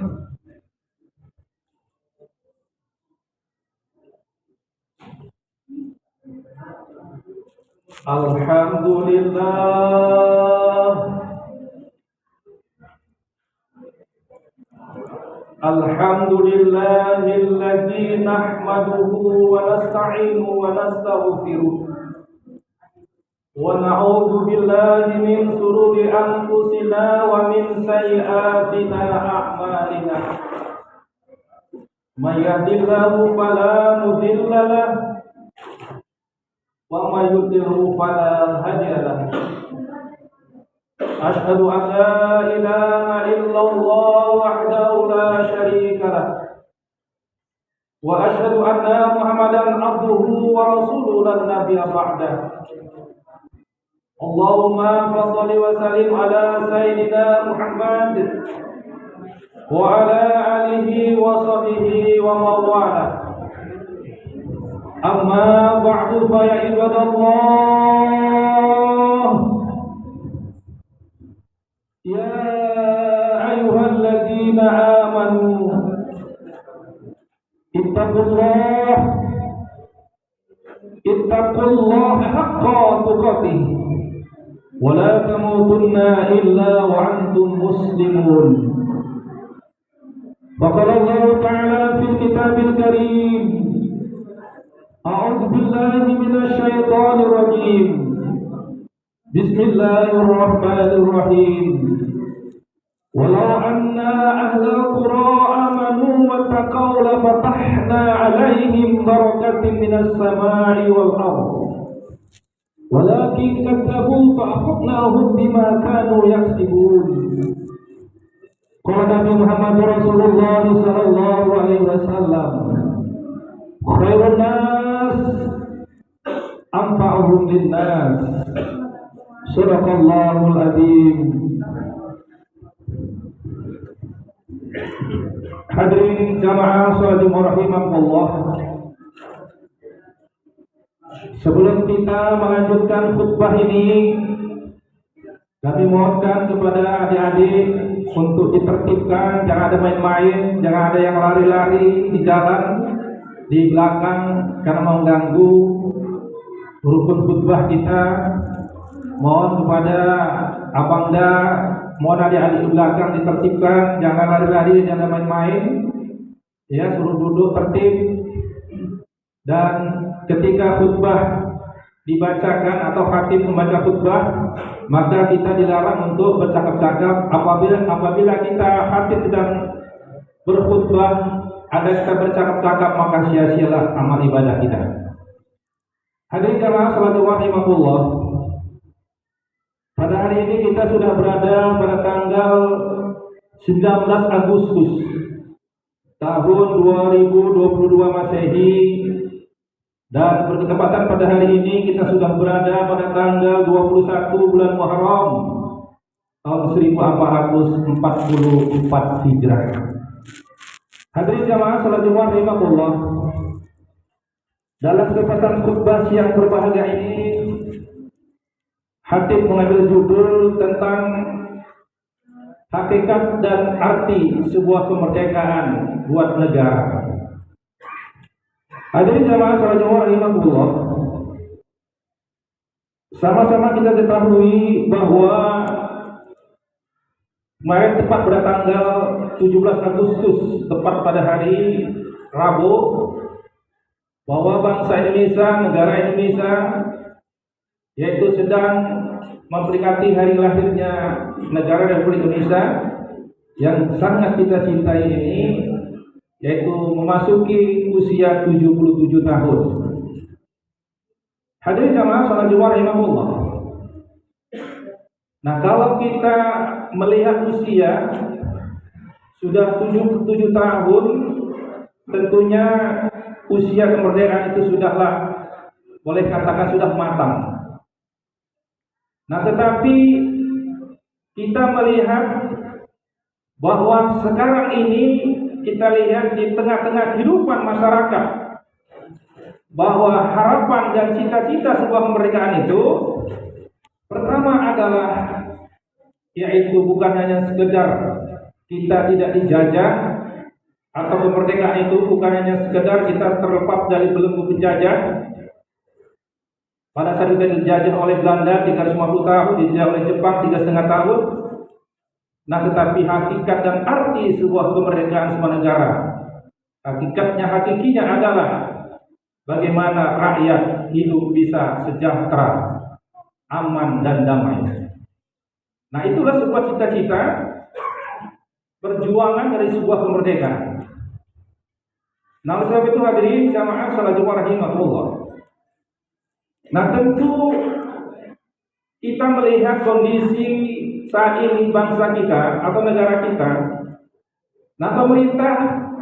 Alhamdulillah, alhamdulillahilladzi nahmaduhu wa nasta'inuhu wa nastaghfiruh wa na'udzu billahi min shururi anfusina wa min sayyiati a'malina. May yahdihillahu fala mudilla lahu wa may yudlilhu fala hadiya lahu. Asyhadu an la ilaha illallah wahdahu la syarika lahu wa asyhadu anna Muhammadan abduhu wa rasuluhu la nabiyya ba'dah. Allahumma shalli wa sallim ala sayyidina Muhammad wa ala alihi wa sahbihi wa mawala. Amma ba'du fa ya ibadallah, ya ayyuhalladzina amanu ittaqullaha haqqa tuqatih wa la tamutunna illa wa antum muslimun. Faqala Allah ta'ala fil kitabil karim, a'udzu billahi minasy syaithanir rajim. Bismillahirrahmanirrahim. Walau anna ahlal qura amanu wattaqaw la fatahna 'alaihim barakatin minas sama'i wal ardh. Walakin kadzabu fa akhadnahum bima kanu yaksibun. Qala Nabi Muhammad Rasulullah sallallahu alaihi wasallam, khairun nas anfa'uhum linnas. Sadaqallahul adzim. Hadirin jamaah salat rahimakumullah. Sebelum kita melanjutkan khutbah ini, kami mohonkan kepada adik-adik untuk ditertibkan, jangan ada main-main, jangan ada yang lari-lari di jalan, di belakang karena mengganggu rukun khutbah kita. Mohon kepada abangda, mohon adik-adik di belakang ditertibkan, jangan lari-lari, jangan main-main. Ya, suruh duduk tertib. Dan ketika khutbah dibacakan atau khatib membaca khutbah, maka kita dilarang untuk bercakap-cakap. Apabila kita khatib sedang berkhutbah, ada kita bercakap-cakap, maka sia-sialah amal ibadah kita. Hadirin jamaah salat rahimakumullah. Pada hari ini kita sudah berada pada tanggal 19 Agustus tahun 2022 Masehi, dan bertepatan pada hari ini kita sudah berada pada tanggal 21 bulan Muharram tahun 1444 Hijrah. Hadirin jamaah salat Jumat rahimakumullah. Dalam kesempatan khutbah siang berbahagia ini, khatib mengambil judul tentang hakikat dan arti sebuah kemerdekaan buat negara. Hadirin jamaah salat Jumat rahimakumullah. Sama-sama kita ketahui bahwa kemarin tepat pada tanggal 17 Agustus, tepat pada hari Rabu, bahwa bangsa Indonesia, negara Indonesia, yaitu sedang memperingati hari lahirnya negara Republik Indonesia yang sangat kita cintai ini, yaitu memasuki usia 77 tahun. Hadirin jamaah salat Jumat rahimakumullah. Nah, kalau kita melihat usia sudah 77 tahun, tentunya usia kemerdekaan itu sudahlah, boleh katakan sudah matang. Nah, tetapi kita melihat bahwa sekarang ini kita lihat di tengah-tengah kehidupan masyarakat bahwa harapan dan cita-cita sebuah kemerdekaan itu pertama adalah yaitu bukan hanya sekedar kita tidak dijajah, atau kemerdekaan itu bukan hanya sekedar kita terlepas dari belenggu penjajah. Pada saat kita dijajah oleh Belanda 350 tahun, dijajah oleh Jepang 3,5 tahun. Nah, tetapi hakikat dan arti sebuah kemerdekaan sebuah negara, hakikinya adalah bagaimana rakyat hidup bisa sejahtera, aman dan damai. Nah, itulah sebuah cita-cita perjuangan dari sebuah kemerdekaan. Nah, oleh sebab itu hadirin jamaah salat Jumat rahimahullah. Nah, tentu kita melihat kondisi saat ini bangsa kita atau negara kita. Nah, pemerintah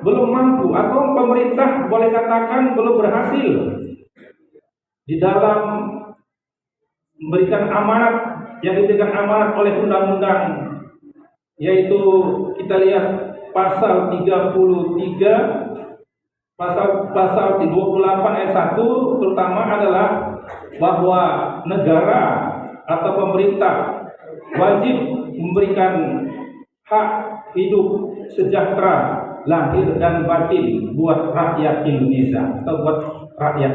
belum mampu atau pemerintah boleh katakan belum berhasil di dalam memberikan amanat yang diberikan amanat oleh undang-undang, yaitu kita lihat pasal 33, pasal 28 ayat 1 terutama adalah bahwa negara atau pemerintah wajib memberikan hak hidup sejahtera lahir dan batin buat rakyat Indonesia atau buat rakyat.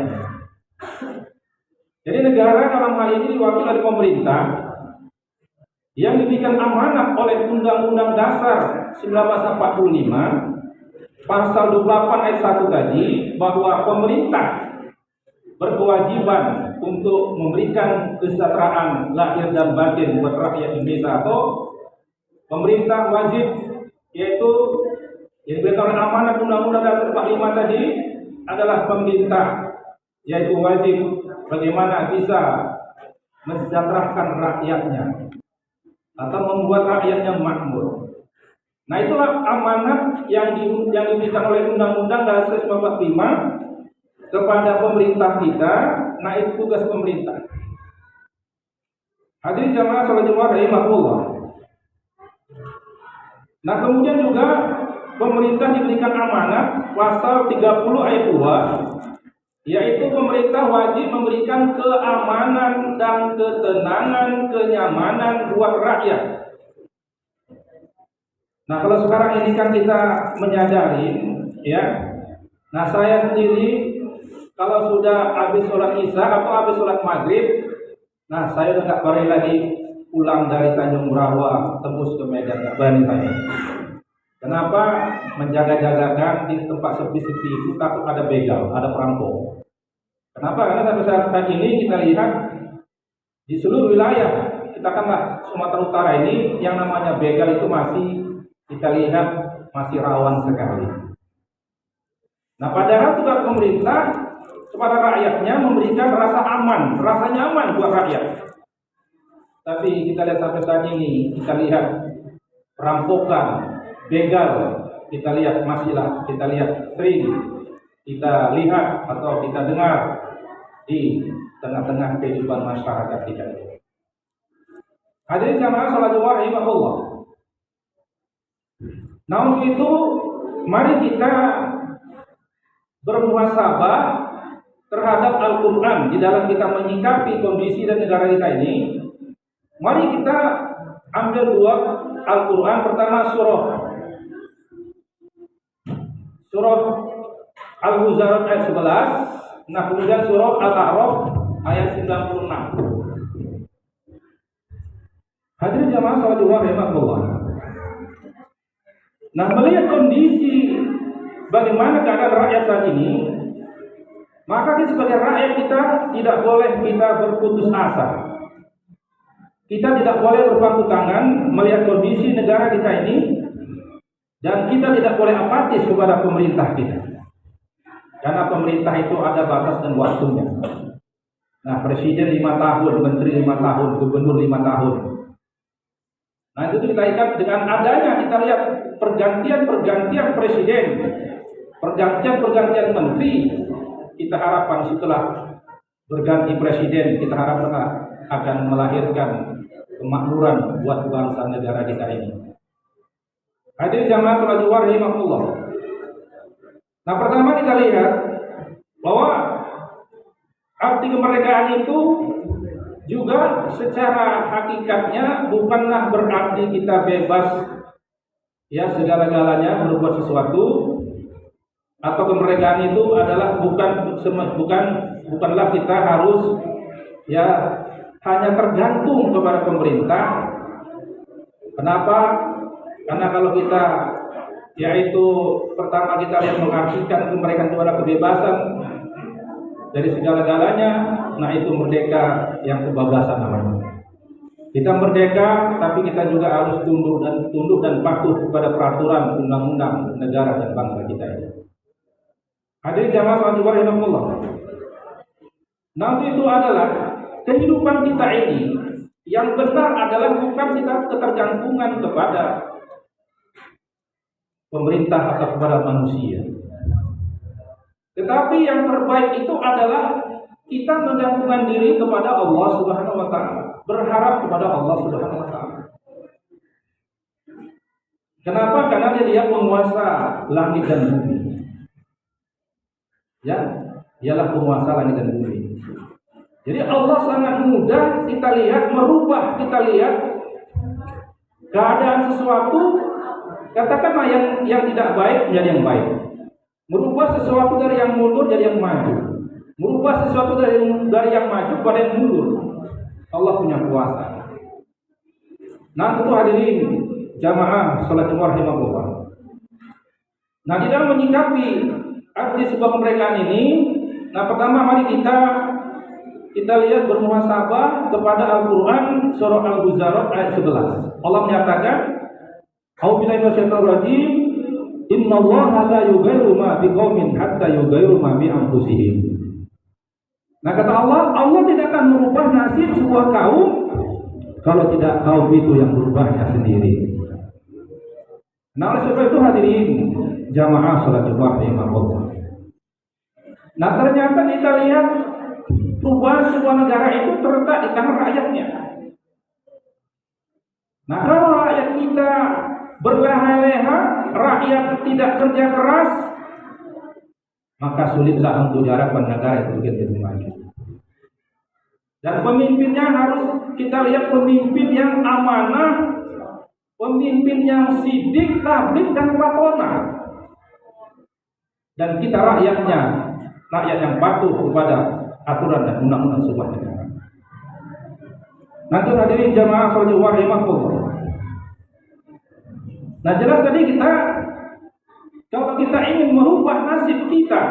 Jadi negara dalam hal ini diwakili oleh pemerintah yang diberikan amanat oleh Undang-Undang Dasar 1945 pasal 28 ayat 1 tadi, bahwa pemerintah berkewajiban untuk memberikan kesejahteraan lahir dan batin buat rakyat Indonesia, atau pemerintah wajib, yaitu yang diberikan oleh amanat Undang-Undang Dasar 45 tadi adalah pemerintah, yaitu wajib bagaimana bisa mensejahterakan rakyatnya atau membuat rakyatnya makmur. Nah, itulah amanat yang diberikan oleh Undang-Undang Dasar 1945 kepada pemerintah kita. Nah, itu tugas pemerintah. Hadirin jamaah salat Jumat rahimahullah. Nah, kemudian juga pemerintah diberikan amanat pasal 30 ayat 2, yaitu pemerintah wajib memberikan keamanan dan ketenangan, kenyamanan buat rakyat. Nah, kalau sekarang ini kan kita menyadari, ya. Nah, saya sendiri kalau sudah habis sholat isya atau habis sholat maghrib, nah saya udah nggak berani lagi pulang dari Tanjung Brawa tembus ke Medan, nggak berani saya. Kenapa? Menjaga-jagakan di tempat sepi-sepi itu takut ada begal, ada perampok. Kenapa? Karena sampai saat ini kita lihat di seluruh wilayah, kita kan Sumatera Utara ini yang namanya begal itu masih kita lihat masih rawan sekali. Nah, padahal tugas pemerintah kepada rakyatnya memberikan rasa aman, rasa nyaman buat rakyat. Tapi kita lihat sampai saat ini, kita lihat perampokan, begal, kita lihat masihlah, kita lihat sering kita lihat atau kita dengar di tengah-tengah kehidupan masyarakat kita. Hadirin jamaah salat Jumat rahimahullah. Nah, untuk itu mari kita bermuhasabah terhadap Al-Quran di dalam kita menyikapi kondisi dan negara kita ini. Mari kita ambil dua Al-Quran. Pertama surah Al-Huzarat ayat 11. Nah, kemudian surah Al-A'raf ayat 96. Hadirin jamaah salat Jumat rahimahullah. Nah, melihat kondisi bagaimana keadaan rakyat saat ini, maka kita sebagai rakyat kita tidak boleh kita berputus asa. Kita tidak boleh berpangku tangan melihat kondisi negara kita ini, dan kita tidak boleh apatis kepada pemerintah kita. Karena pemerintah itu ada batas dan waktunya. Nah, presiden 5 tahun, menteri 5 tahun, gubernur 5 tahun. Nah, itu kita ikat dengan adanya kita lihat pergantian presiden, pergantian menteri. Kita harapkan setelah berganti presiden, kita harapkan akan melahirkan kemakmuran buat bangsa negara kita ini. Hadirin jamaah salat Jumat rahimahullah. Nah, pertama kita lihat bahwa arti kemerdekaan itu juga secara hakikatnya bukanlah berarti kita bebas, ya segala-galanya berbuat sesuatu, atau kemerdekaan itu adalah bukanlah kita harus ya hanya tergantung kepada pemerintah. Kenapa? Karena kalau kita yaitu pertama kita lihat mengartikan kemerdekaan itu adalah kebebasan dari segala-galanya, nah itu merdeka yang kebablasan namanya. Kita merdeka, tapi kita juga harus tunduk dan patuh kepada peraturan undang-undang negara dan bangsa kita ini. Hadirin jamaah salat Jumat rahimakumullah. Nanti itu adalah kehidupan kita ini yang benar adalah bukan kita ketergantungan kepada pemerintah atau kepada manusia. Tetapi yang terbaik itu adalah kita menggantungkan diri kepada Allah Subhanahu wa taala, berharap kepada Allah Subhanahu wa taala. Kenapa? Karena dia penguasa langit dan bumi. Ya, ialah penguasa langit dan bumi. Jadi Allah sangat mudah kita lihat merubah, kita lihat keadaan sesuatu, katakanlah yang tidak baik menjadi yang baik. Merubah sesuatu dari yang mundur jadi yang maju. Merubah sesuatu dari yang maju pada yang mundur. Allah punya kuasa. Nah, tentu hadirin jamaah salat Jumat rahimakumullah. Nah, di dalam menyikapi arti sebuah kemerdekaan ini, nah pertama mari kita lihat bermuhasabah kepada Al-Qur'an surah Al-Huzarat ayat 11. Allah menyatakan, "A'udzubillahi minasyaitonir rajim. Innallaha la yughayyiru ma biqaumin hatta yughayyiru ma bi anfusihim." Nah, kata Allah, Allah tidak akan merubah nasib sebuah kaum kalau tidak kaum itu yang berubahnya sendiri. Nah, oleh sebab itu hadirin jamaah salat Jumat rahimakumullah. Nah, ternyata kita lihat perubahan sebuah negara itu terletak di tangan rakyatnya. Nah, kalau rakyat kita berleha-leha, rakyat tidak kerja keras, maka sulitlah untuk diharapkan negara itu begitu maju. Dan pemimpinnya harus kita lihat pemimpin yang amanah, pemimpin yang sidik, tablik dan patona. Dan kita rakyatnya, rakyat yang patuh kepada aturan dan undang-undang sebuah negara. Nanti hadirin jamaah salat Jumat rahimakumullah. Nah, jelas tadi kalau kita ingin merubah nasib kita,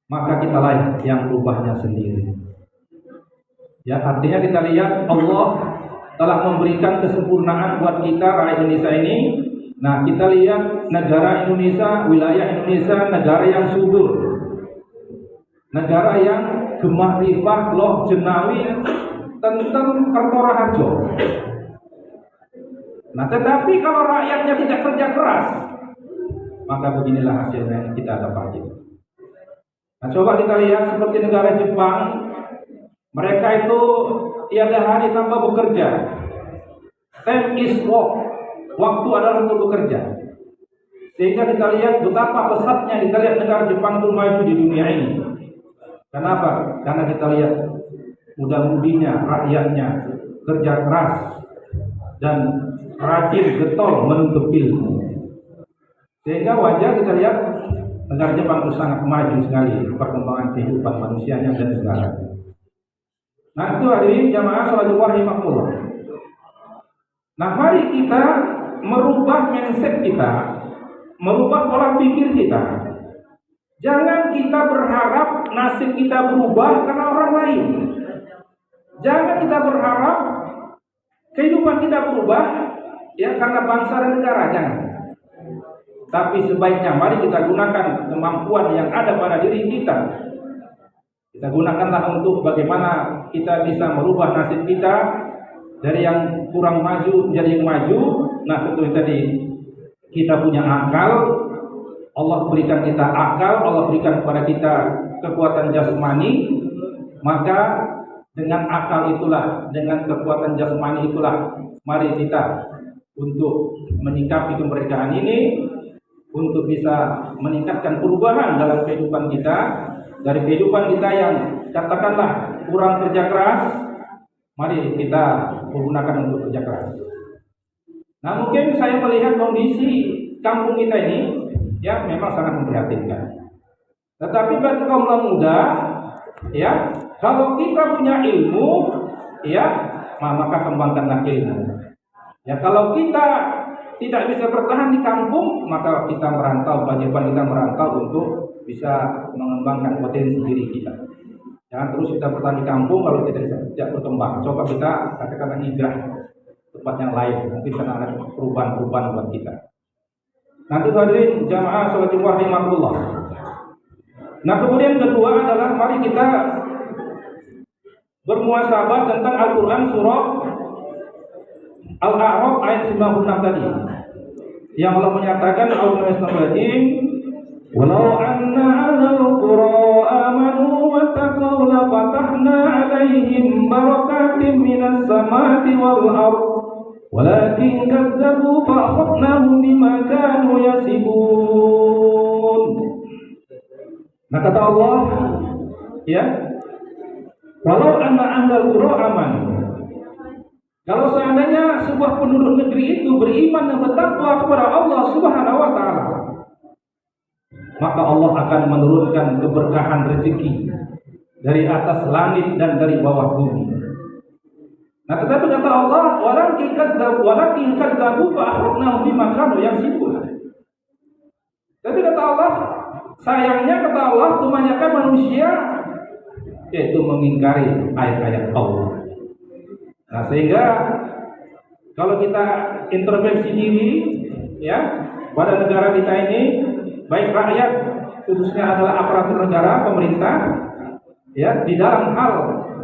maka kita lain yang merubahnya sendiri. Ya, artinya kita lihat Allah telah memberikan kesempurnaan buat kita rakyat Indonesia ini. Nah, kita lihat negara Indonesia, wilayah Indonesia, negara yang subur, negara yang gemah rifah, loh jenawi, tentang Kertora Harjo. Nah, tetapi kalau rakyatnya tidak kerja keras, maka beginilah hasilnya yang kita dapati. Nah, coba kita lihat seperti negara Jepang, mereka itu tiada hari tanpa bekerja. Time is work, waktu adalah untuk bekerja. Sehingga kita lihat betapa pesatnya kita lihat negara Jepang itu maju di dunia ini. Kenapa? Karena kita lihat mudah-mudinya rakyatnya kerja keras dan rajin getol menuntut ilmu. Sehingga wajar kita lihat negara Jepang itu sangat maju sekali perkembangan kehidupan manusianya dan negara. Nah, itu hadirin jamaah salat Jumat rahimakumullah. Nah, mari kita merubah mindset kita, merubah pola pikir kita. Jangan kita berharap nasib kita berubah karena orang lain. Jangan kita berharap kehidupan kita berubah ya karena bangsa dan negara, jangan. Tapi sebaiknya mari kita gunakan kemampuan yang ada pada diri kita. Kita gunakanlah untuk bagaimana kita bisa merubah nasib kita dari yang kurang maju menjadi yang maju. Nah, tentu tadi kita punya akal, Allah berikan kita akal, Allah berikan kepada kita kekuatan jasmani, maka dengan akal itulah, dengan kekuatan jasmani itulah, mari kita untuk menyikapi kemerdekaan ini, untuk bisa meningkatkan perubahan dalam kehidupan kita, dari kehidupan kita yang katakanlah kurang kerja keras, mari kita menggunakan untuk kerja keras. Nah, mungkin saya melihat kondisi kampung kita ini ya memang sangat memprihatinkan. Tetapi bagi kaum muda, ya, kalau kita punya ilmu, ya, maka kembangkanlah ilmu. Ya, kalau kita tidak bisa bertahan di kampung, maka kita merantau, kewajiban kita merantau untuk bisa mengembangkan potensi diri kita. Jangan terus kita bertahan di kampung kalau tidak berkembang. Coba kita katakanlah hijrah tempat yang lain, mungkin karena ada perubahan-perubahan buat kita. Nanti hadirin jamaah salat Jumat rahimahullah. Nah, kemudian kedua adalah mari kita bermuhasabah tentang Al-Quran surah Al-A'raf ayat 96 tadi, yang Allah menyatakan walau anna 'alal qura amanu wattaqaw la fatahna 'alaihim barakatim minas samai wal ardh walakin kadzabu fa akhadnahum bima kanu yasibun. Nah, kata Allah, ya, walau anna 'alal qura amanu, kalau seandainya sebuah penduduk negeri itu beriman dan bertakwa kepada Allah Subhanahu wa taala, maka Allah akan menurunkan keberkahan rezeki dari atas langit dan dari bawah bumi. Nah, tetapi kata Allah, walakin kadzabu fa akhadnahum bima kanu yaksibun. Tapi kata Allah, sayangnya kata Allah, kebanyakan manusia yaitu mengingkari ayat-ayat Allah. Nah, sehingga kalau kita introspeksi diri, ya, pada negara kita ini, baik rakyat khususnya adalah aparatur negara, pemerintah, ya, di dalam hal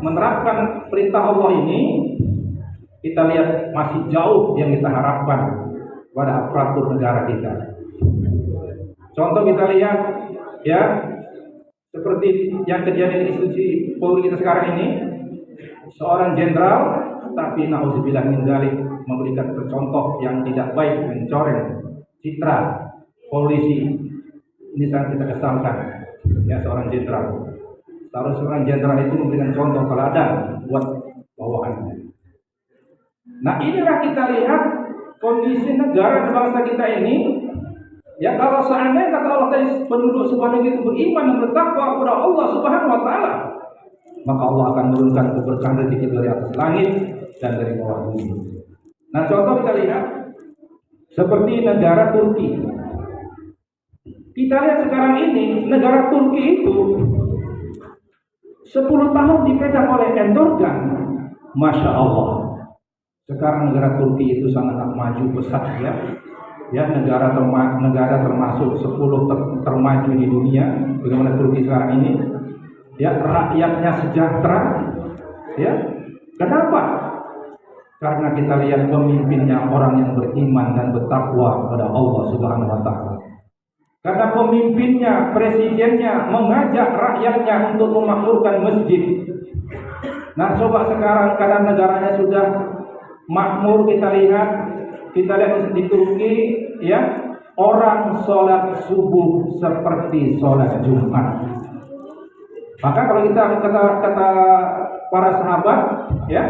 menerapkan perintah Allah ini, kita lihat masih jauh yang kita harapkan pada aparatur negara kita. Contoh kita lihat, ya, seperti yang terjadi di institusi Polri kita sekarang ini, seorang jenderal tapi na'udzubillah min dzalik memberikan contoh yang tidak baik, mencoreng citra polisi. Ini sangat kita kesalkan, ya, seorang jenderal. Seharusnya seorang jenderal itu memberikan contoh teladan buat bawahannya. Nah, inilah kita lihat kondisi negara dan bangsa kita ini. Ya, kalau seandainya kata Allah tadi penduduk sebuah negeri itu beriman dan bertakwa kepada Allah Subhanahu wa taala, maka Allah akan menurunkan keberkahan rezeki dari atas langit dan dari bawah bumi. Nah, contoh kita lihat seperti negara Turki. Kita lihat sekarang ini negara Turki itu 10 tahun dipegang oleh Erdogan. Masya Allah. Sekarang negara Turki itu sangat maju pesat, ya. Ya, negara termasuk 10 termaju di dunia. Bagaimana Turki sekarang ini? Ya, rakyatnya sejahtera. Ya, kenapa? Karena kita lihat pemimpinnya orang yang beriman dan bertakwa kepada Allah Subhanahu wa taala. Karena pemimpinnya, presidennya mengajak rakyatnya untuk memakmurkan masjid. Nah, coba sekarang karena negaranya sudah makmur, kita lihat di Turki, ya, orang sholat subuh seperti sholat Jumat. Maka kalau kita kata para sahabat, ya,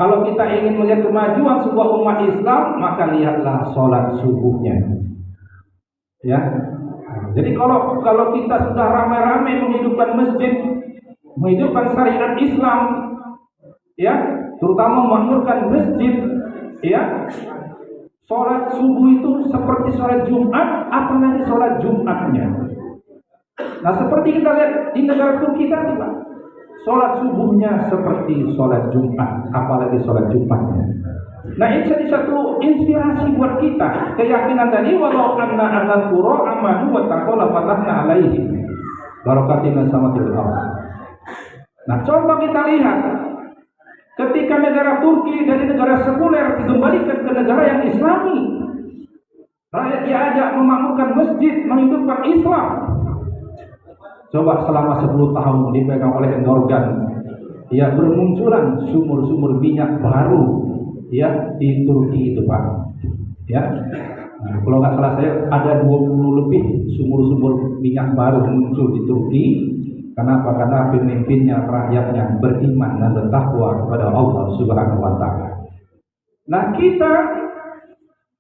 kalau kita ingin melihat kemajuan sebuah umat Islam, maka lihatlah sholat subuhnya. Ya, jadi kalau kita sudah ramai-ramai menghidupkan masjid, menghidupkan syariat Islam, ya, terutama memakmurkan masjid, ya, sholat subuh itu seperti sholat Jumat, apalagi sholat Jumatnya. Nah, seperti kita lihat di negara Turki tadi, Pak, sholat subuhnya seperti sholat Jumat, apalagi sholat Jumatnya. Nah, ini jadi satu inspirasi buat kita. Keyakinan tadi, walau anna ahlal qura amanu wattaqaw la fatahna alaihim barakatin minas samai wal ardh. Nah, contoh kita lihat ketika negara Turki dari negara sekuler dikembalikan ke negara yang Islami, rakyat diajak memakmurkan masjid, menghidupkan Islam. Coba selama 10 tahun dipegang oleh Erdogan, ya, bermunculan sumur-sumur minyak baru, ya, di Turki itu, Pak. Ya, nah, kalau nggak salah saya ada 20 lebih sumur-sumur minyak baru muncul di Turki. Kenapa? Karena pemimpinnya, rakyatnya beriman dan bertakwa kepada Allah Subhanahu wa taala. Nah, kita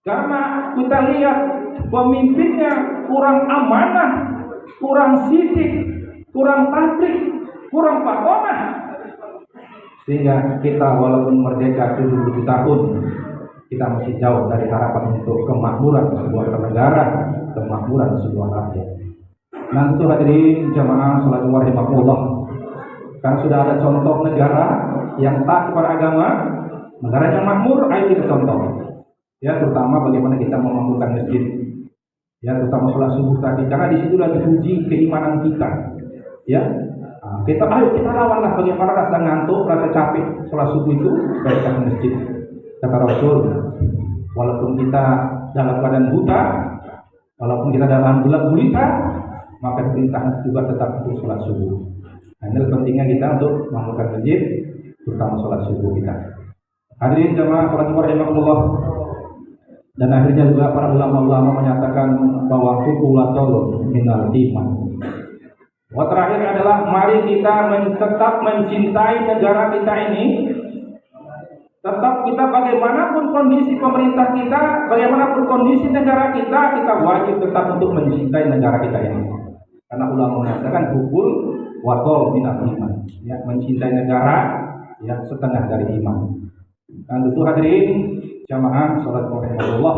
Karena kita lihat pemimpinnya kurang amanah, kurang sidik, kurang tablik, kurang patonah. Sehingga kita walaupun merdeka 77 tahun, kita masih jauh dari harapan untuk kemakmuran sebuah negara, kemakmuran sebuah rakyat. Nah itu hadirin jamaah salatul rahimahullah. Kan sudah ada contoh negara yang taat kepada agama, negara yang makmur, ayo kita contoh. Ya, terutama bagaimana kita membangunkan masjid. Ya, terutama sholat subuh tadi, karena di situ lagi uji keimanan kita. Ya, kita lawanlah bagaimana rasa ngantuk, rasa capek sholat subuh itu baiklah ke masjid. Kata Rasul, walaupun kita dalam keadaan buta, walaupun kita dalam bulan gulita, maka diperintahkan juga tetap untuk sholat subuh. Nah, ini pentingnya kita untuk membangunkan masjid, terutama sholat subuh kita. Hadirin jamaah sholat rahimahullah. Dan akhirnya juga para ulama-ulama menyatakan bahwa hukulatul minal iman. Yang terakhir adalah mari kita tetap mencintai negara kita ini. Tetap kita bagaimanapun kondisi pemerintah kita, bagaimanapun kondisi negara kita wajib tetap untuk mencintai negara kita ini. Karena ulama mengatakan hukul watol minal iman. Ya, mencintai negara yang setengah dari iman. Dan tentu hadirin jamaah salat rahimahullah,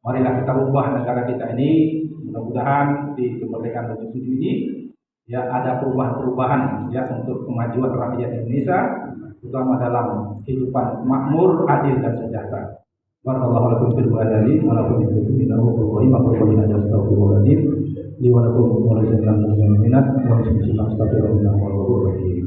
marilah kita ubah negara kita ini. Mudah-mudahan di kemerdekaan 77 ini ya ada perubahan-perubahan ya untuk kemajuan rakyat Indonesia, terutama dalam kehidupan makmur, adil dan sejahtera. Barakallahu lakum fil hadari wa lakum fil minnahu wa rahimahullah astaghfirullahaladzim li wa lakum wa lakum wa lakum wa lakum wa lakum wa lakum wa lakum